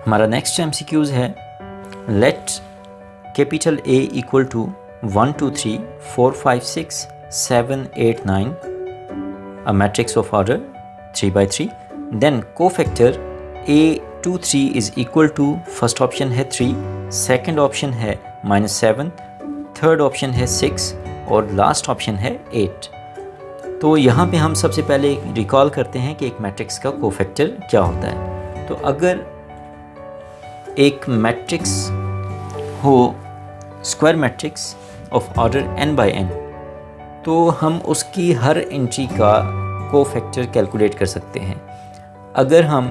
हमारा next MCQs है let capital A equal to 1 2 3 4 5 6 7 8 9 a matrix of order 3 by 3, then cofactor A2 3 is equal to first option है 3, second option है -7, third option है 6 और last option है 8। तो यहाँ पे हम सबसे पहले रिकॉल करते हैं कि एक मैट्रिक्स का कोफैक्टर क्या होता है। तो अगर एक मैट्रिक्स हो square matrix of order n by n, तो हम उसकी हर एंट्री का कोफैक्टर कैलकुलेट कर सकते हैं। अगर हम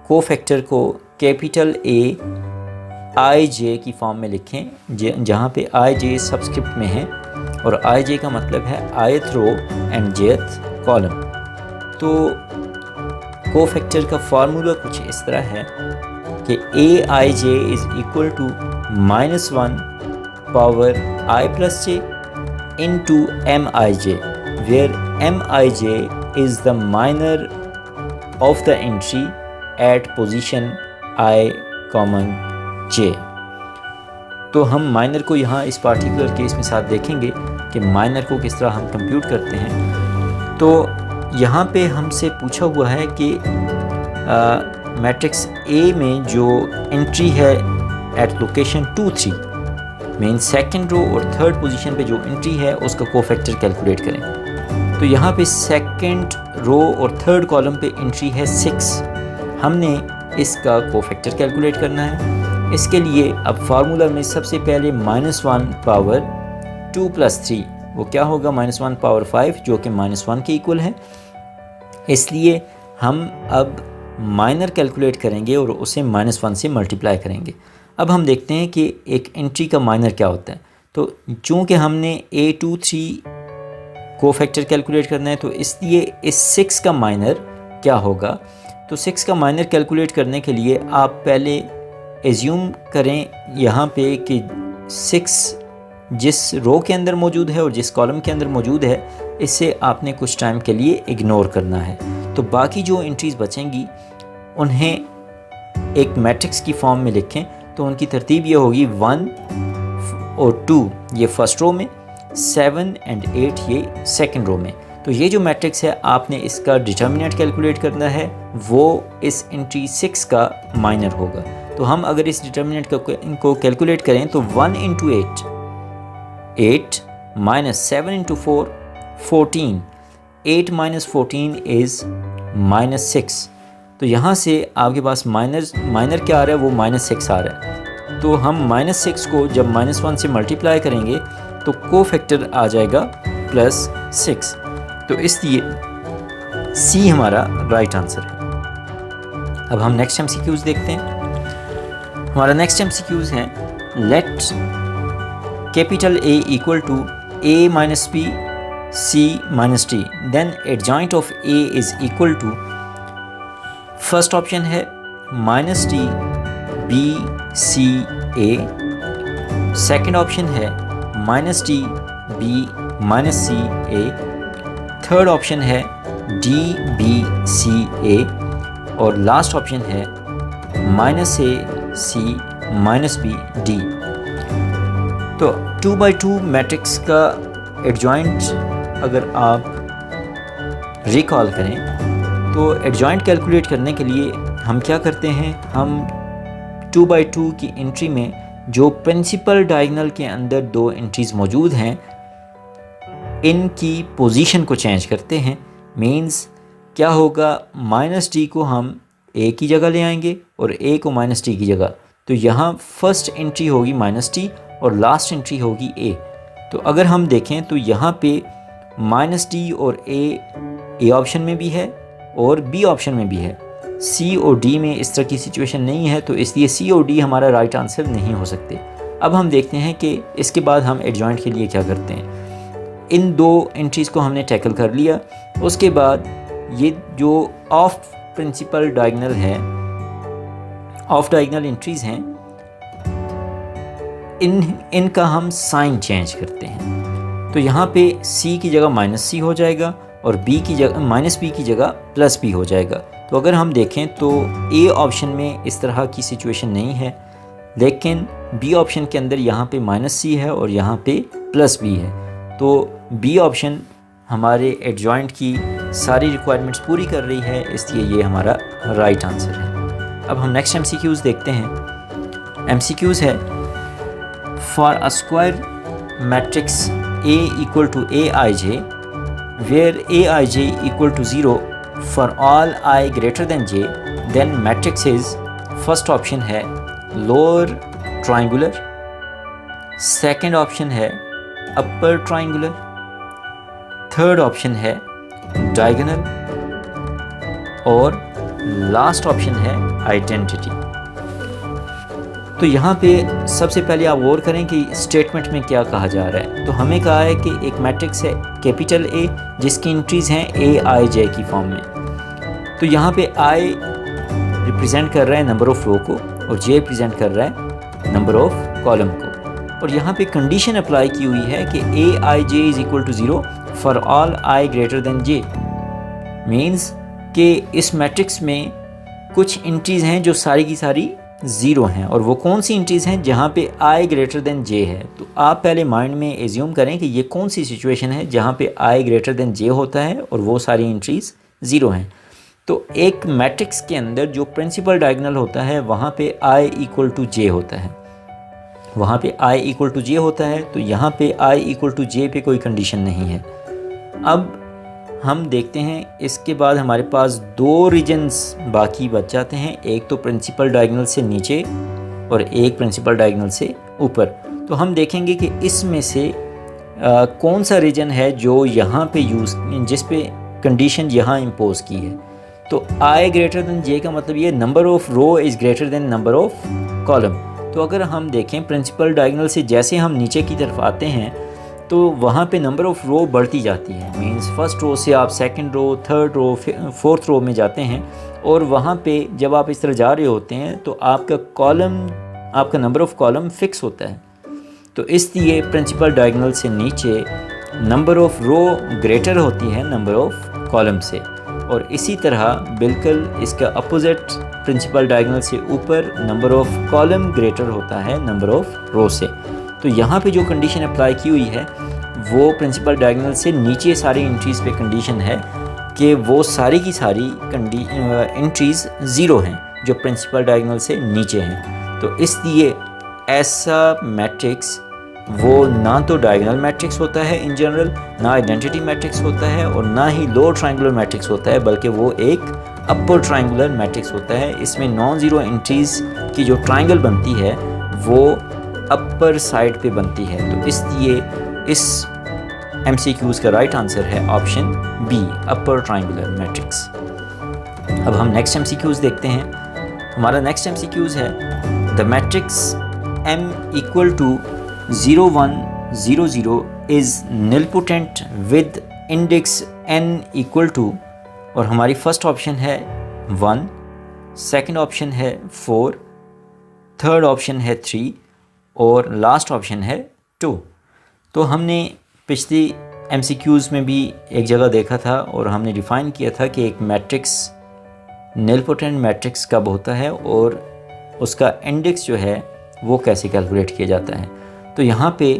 कोफैक्टर को कैपिटल A आई जे की फॉर्म में लिखें, जहाँ पे आई जे सबस्क्रिप्ट में है और आई जे का मतलब है ith row and jth column, तो कोफैक्टर का फार्मूला कुछ इस तरह है कि A I J is equal to -1 power i plus j into mij, where mij is the minor of the entry at position I, j। तो हम minor को यहाँ इस पार्टिकुलर केस में साथ देखेंगे कि माइनर को किस तरह हम कंप्यूट करते हैं। तो यहाँ पे हमसे पूछा हुआ है कि मैट्रिक्स A में जो एंट्री है at location 2 3 means second row और थर्ड पोजीशन पे जो एंट्री है उसका कोफैक्टर कैलकुलेट करें। तो यहाँ पे सेकंड रो और थर्ड कॉलम पे एंट्री है 6, हमने इसका कोफैक्टर कैलकुलेट करना है। इसके लिए अब फार्मूला में सबसे पहले -1 पावर 2 + 3, वो क्या होगा -1 पावर 5 जो कि -1 के इक्वल है। इसलिए हम अब माइनर कैलकुलेट करेंगे और उसे -1 से मल्टीप्लाई करेंगे। अब हम देखते हैं कि एक एंट्री का माइनर क्या होता है। तो चूँकि हमने A2 3 कोफैक्टर कैलकुलेट करना है, तो इसलिए इस 6 का माइनर क्या होगा। तो 6 का माइनर कैलकुलेट करने के लिए आप पहले एज्यूम करें यहाँ पे कि 6 जिस रो के अंदर मौजूद है और जिस कॉलम के अंदर मौजूद है, इसे आपने कुछ टाइम के लिए इग्नोर करना है। तो बाकी जो एंट्रीज़ बचेंगी उन्हें एक मैट्रिक्स की फॉर्म में लिखें। तो उनकी तरतीब ये होगी 1 और 2 ये फर्स्ट रो में, 7 और 8 ये सेकंड रो में। तो ये जो मैट्रिक्स है आपने इसका डिटर्मिनेंट कैलकुलेट करना है, वो इस एंट्री 6 का माइनर होगा। तो हम अगर इस डिटर्मिनेंट को कैलकुलेट करें तो 1 × 8 -7 × 4 14, 8 - 14 इज़ -6। तो यहाँ से आपके पास माइनर क्या आ रहा है, वो -6 आ रहा है। तो हम -6 को जब -1 से मल्टीप्लाई करेंगे तो कोफैक्टर आ जाएगा +6। तो इसलिए C हमारा राइट आंसर है। अब हम नेक्स्ट MCQs देखते हैं। हमारा नेक्स्ट MCQs है let capital A equal to A - B C - D, then adjoint of A is equal to first option है -D B C A, second option है -D B -C A, third option है D B C A और last option है -A C -B D। तो 2 by 2 matrix का adjoint अगर आप recall करें तो एडजॉइंट कैलकुलेट करने के लिए हम क्या करते हैं, हम 2 by 2 की एंट्री में जो प्रिंसिपल डायगोनल के अंदर 2 एंट्रीज़ मौजूद हैं इनकी पोजीशन को चेंज करते हैं। मींस क्या होगा, -D को हम A की जगह ले आएंगे और A को -D की जगह। तो यहाँ फर्स्ट एंट्री होगी -D और लास्ट एंट्री होगी A। तो अगर हम देखें तो यहाँ पे -D और A ऑप्शन में भी है और B ऑप्शन में भी है। C और D में इस तरह की सिचुएशन नहीं है, तो इसलिए C और D हमारा राइट आंसर नहीं हो सकते। अब हम देखते हैं कि इसके बाद हम एडजॉइंट के लिए क्या करते हैं। इन 2 एंट्रीज़ को हमने टैकल कर लिया। उसके बाद ये जो ऑफ प्रिंसिपल डायगोनल है, ऑफ डायगोनल एंट्रीज़ हैं, इनका हम साइन चेंज करते हैं। तो यहाँ पे C की जगह -C हो जाएगा और B की जगह -B की जगह +B हो जाएगा। तो तो अगर हम देखें तो ए ऑप्शन में इस तरह की सिचुएशन नहीं है, लेकिन बी ऑप्शन के अंदर यहाँ पे -c है और यहाँ पे +b है। तो बी ऑप्शन हमारे एडजॉइंट की सारी रिक्वायरमेंट्स पूरी कर रही है, इसलिए ये हमारा राइट आंसर है। अब हम नेक्स्ट MCQs देखते हैं। MCQs है for a square matrix A equal to Aij where Aij equal to 0 for all I greater than j, then matrix is first option है lower triangular, second option है upper triangular, third option है diagonal और last option है identity. तो यहाँ पे सबसे पहले आप गौर करें कि स्टेटमेंट में क्या कहा जा रहा है। तो हमें कहा है कि एक मैट्रिक्स है कैपिटल A जिसकी एंट्रीज़ हैं Aij की फॉर्म में। तो यहाँ पे I रिप्रेजेंट कर रहा है नंबर ऑफ़ रो को और J रिप्रेजेंट कर रहा है नंबर ऑफ़ कॉलम को। और यहाँ पे कंडीशन अप्लाई की हुई है कि Aij is equal to 0 for all I greater than J। Means कि इस मैट्रिक्स में कुछ एंट्रीज़ हैं जो सारी की सारी 0 हैं, और वो कौन सी एंट्रीज़ हैं जहाँ पे I ग्रेटर दैन J है। तो आप पहले माइंड में एज्यूम करें कि ये कौन सी सिचुएशन है जहाँ पे I ग्रेटर दैन J होता है और वो सारी एंट्रीज़ 0 हैं। तो एक मैट्रिक्स के अंदर जो प्रिंसिपल डायगोनल होता है वहाँ पे I इक्वल टू J होता है, वहाँ पे I इक्वल टू J होता है। तो यहाँ पे I इक्वल टू J पे कोई कंडीशन नहीं है। अब हम देखते हैं इसके बाद हमारे पास दो रीजन्स बाकी बच जाते हैं, एक तो प्रिंसिपल डायगोनल से नीचे और एक प्रिंसिपल डायगोनल से ऊपर। तो हम देखेंगे कि इसमें से कौन सा रीजन है जो यहाँ पे जिस पे कंडीशन यहाँ इम्पोज की है। तो I ग्रेटर दैन J का मतलब ये number of row is greater than number of column. तो अगर हम देखें प्रिंसिपल डायगोनल से जैसे हम नीचे की तरफ आते हैं तो वहाँ पे नंबर ऑफ़ रो बढ़ती जाती है। मींस फर्स्ट रो से आप second row, third row, fourth row में जाते हैं, और वहाँ पे जब आप इस तरह जा रहे होते हैं तो आपका नंबर ऑफ़ कॉलम फिक्स होता है। तो इसलिए प्रिंसिपल डायगोनल से नीचे नंबर ऑफ़ रो ग्रेटर होती है नंबर ऑफ़ कॉलम से, और इसी तरह बिल्कुल इसका अपोजिट प्रिंसिपल डायगोनल से ऊपर नंबर ऑफ़ कॉलम ग्रेटर होता है नंबर ऑफ़ रो से। तो यहाँ पे जो कंडीशन अप्लाई की हुई है वो प्रिंसिपल डायगोनल से नीचे सारी एंट्रीज़ पे कंडीशन है कि वो सारी की सारी एंट्रीज़ 0 हैं जो प्रिंसिपल डायगोनल से नीचे हैं। तो इसलिए ऐसा मैट्रिक्स वो ना तो डायगोनल मैट्रिक्स होता है इन जनरल, ना आइडेंटिटी मैट्रिक्स होता है और ना ही लोअर ट्रायंगुलर मैट्रिक्स होता है, बल्कि वो एक अपर ट्रायंगुलर मैट्रिक्स होता है। इसमें नॉन ज़ीरो एंट्रीज़ की जो ट्रायंगल बनती है वो अपर साइड पे बनती है। तो इसलिए इस MCQs का राइट आंसर है option B, upper triangular matrix. अब हम नेक्स्ट MCQs देखते हैं। हमारा नेक्स्ट MCQs है the matrix M equal to 0 1 0 0 is nilpotent with index n equal to, और हमारी फर्स्ट ऑप्शन है 1, सेकंड ऑप्शन है 4, थर्ड ऑप्शन है 3 और लास्ट ऑप्शन है 2। तो हमने पिछली MCQs में भी एक जगह देखा था और हमने डिफ़ाइन किया था कि एक मैट्रिक्स निलपोटेंट मैट्रिक्स कब होता है और उसका इंडेक्स जो है वो कैसे कैलकुलेट किया जाता है। तो यहाँ पे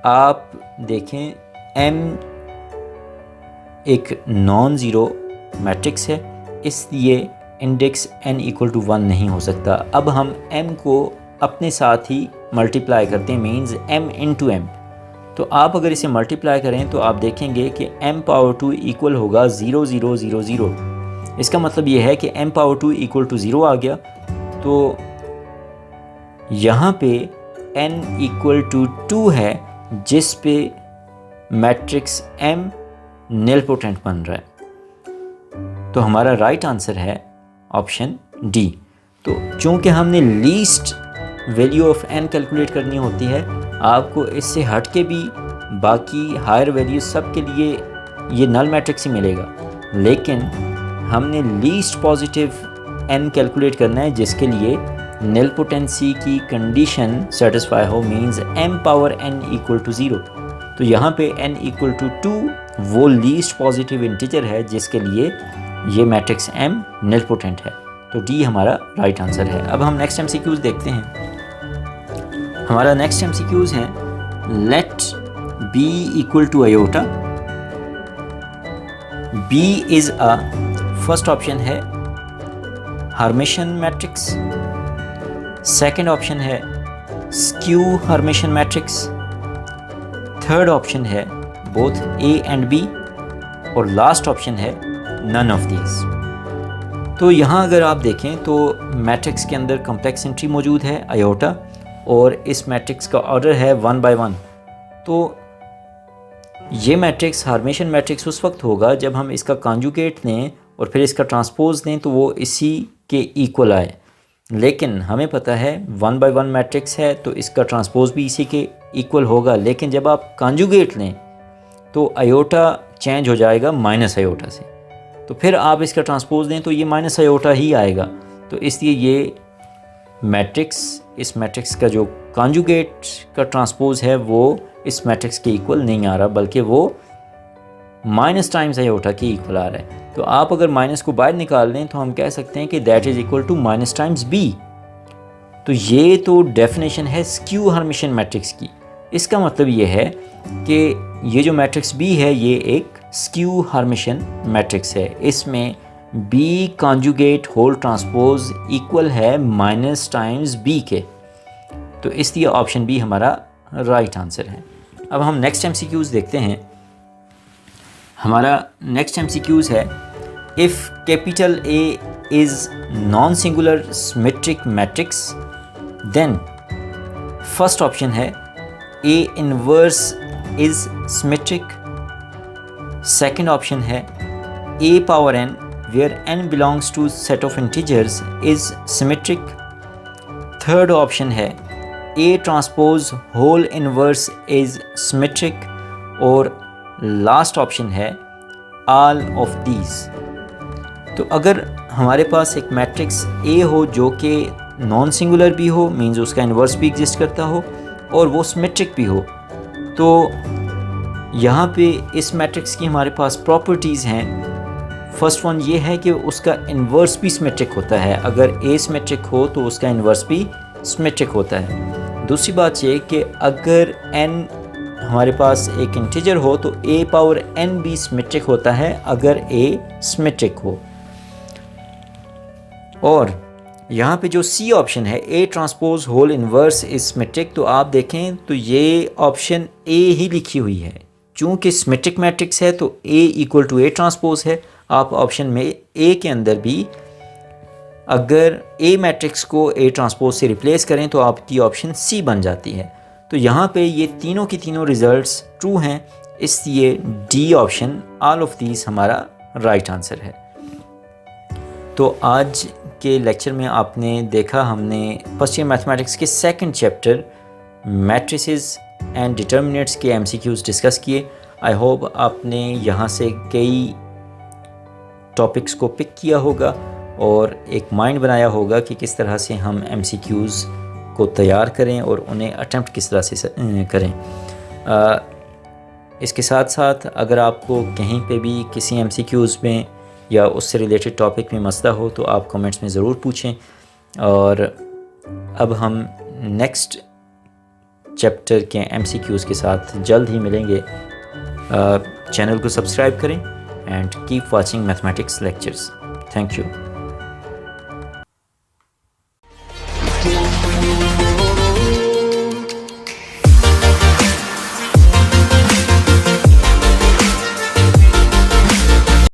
आप देखें M एक नॉन ज़ीरो मैट्रिक्स है, इसलिए इंडेक्स n इक्वल टू 1 नहीं हो सकता। अब हम m को अपने साथ ही मल्टीप्लाई करते हैं, मीन्स m इंटू m। तो आप अगर इसे मल्टीप्लाई करें तो आप देखेंगे कि m पावर 2 इक्वल होगा 0 0 0 0। इसका मतलब ये है कि m पावर 2 इक्वल टू 0 आ गया। तो यहाँ पे n इक्वल टू 2 है जिस पे मैट्रिक्स m निलपोटेंट बन रहा है। तो हमारा राइट आंसर है ऑप्शन डी। तो चूँकि हमने least value of n calculate करनी होती है, आपको इससे हट के भी बाकी हायर वैल्यू सब के लिए ये नल मैट्रिक्स ही मिलेगा, लेकिन हमने लीस्ट पॉजिटिव n कैलकुलेट करना है जिसके लिए निलपोटेंसी की कंडीशन सेटिस्फाई हो, means m power n equal to 0। तो यहाँ पे n इक्वल टू 2 वो लीस्ट पॉजिटिव इंटीजर है जिसके लिए ये मैट्रिक्स M निलपोटेंट है। तो डी हमारा राइट आंसर है। अब हम नेक्स्ट MCQs देखते हैं। हमारा नेक्स्ट MCQs है let B equal to iota. B is a, first option है हर्मिशियन मैट्रिक्स, सेकंड ऑप्शन है skew Hermitian matrix, third option है बोथ A एंड B, और लास्ट ऑप्शन है नन ऑफ दीज। तो यहाँ अगर आप देखें तो मैट्रिक्स के अंदर कॉम्प्लेक्स एंट्री मौजूद है आयोटा, और इस मैट्रिक्स का ऑर्डर है 1 by 1। तो ये मैट्रिक्स हर्मिशियन मैट्रिक्स उस वक्त होगा जब हम इसका कॉन्जुगेट लें और फिर इसका ट्रांसपोज दें तो वो इसी के इक्वल आए। लेकिन हमें पता है 1 by 1 मैट्रिक्स है तो इसका ट्रांसपोज भी इसी के इक्वल होगा, लेकिन जब आप कॉन्जुगेट लें तो आयोटा चेंज हो जाएगा माइनस आयोटा से, तो फिर आप इसका ट्रांसपोज दें तो ये माइनस आयोटा ही आएगा। तो इसलिए ये मैट्रिक्स, इस मैट्रिक्स का जो कॉन्जुगेट का ट्रांसपोज है वो इस मैट्रिक्स के इक्वल नहीं आ रहा, बल्कि वो माइनस टाइम्स आयोटा के इक्वल आ रहा है। तो आप अगर माइनस को बाहर निकाल लें तो हम कह सकते हैं कि that is equal to minus times B. तो ये तो डेफिनेशन है स्क्यू हर्मिशियन मैट्रिक्स की। इसका मतलब ये है कि ये जो मैट्रिक्स बी है ये एक स्क्यू हर्मिशियन मैट्रिक्स है। इसमें B conjugate whole transpose equal है माइनस टाइम्स बी के। तो इसलिए ऑप्शन बी हमारा राइट आंसर है। अब हम नेक्स्ट MCQs देखते हैं। हमारा नेक्स्ट MCQs है if capital A is non singular symmetric matrix then, first option है A inverse is symmetric, second option है A power n where n belongs to set of integers is symmetric, third option है A transpose whole inverse is symmetric, और last option है all of these. तो अगर हमारे पास एक matrix A हो जो कि नॉन सिंगुलर भी हो, मींस उसका इन्वर्स भी एग्जिस्ट करता हो, और वो सिमेट्रिक भी हो, तो यहाँ पे इस मैट्रिक्स की हमारे पास प्रॉपर्टीज़ हैं। फर्स्ट वन ये है कि उसका इन्वर्स भी सिमेट्रिक होता है। अगर A सिमेट्रिक हो तो उसका इन्वर्स भी सिमेट्रिक होता है। दूसरी बात ये कि अगर n हमारे पास एक इंटीजर हो तो A पावर n भी सिमेट्रिक होता है अगर A सिमेट्रिक हो। और यहाँ पे जो C ऑप्शन है A transpose whole inverse is symmetric, तो आप देखें तो ये ऑप्शन A ही लिखी हुई है। चूँकि सिमेट्रिक मैट्रिक्स है तो A equal to A transpose है। आप ऑप्शन में A के अंदर भी अगर A मैट्रिक्स को A ट्रांसपोज से रिप्लेस करें तो आपकी ऑप्शन C बन जाती है। तो यहाँ पे ये तीनों की तीनों रिजल्ट्स ट्रू हैं, इसलिए D option all of these हमारा राइट आंसर है। तो आज के लेक्चर में आपने देखा, हमने फर्स्ट ईयर मैथमेटिक्स के second chapter matrices and determinants के MCQs डिस्कस किए। आई होप आपने यहाँ से कई टॉपिक्स को पिक किया होगा और एक माइंड बनाया होगा कि किस तरह से हम MCQs को तैयार करें और उन्हें अटेम्प्ट किस तरह से करें। इसके साथ साथ अगर आपको कहीं पे भी किसी MCQs में या उससे रिलेटेड टॉपिक में मसला हो तो आप कमेंट्स में ज़रूर पूछें। और अब हम नेक्स्ट चैप्टर के MCQs के साथ जल्द ही मिलेंगे। चैनल को सब्सक्राइब करें and keep watching mathematics lectures. Thank you.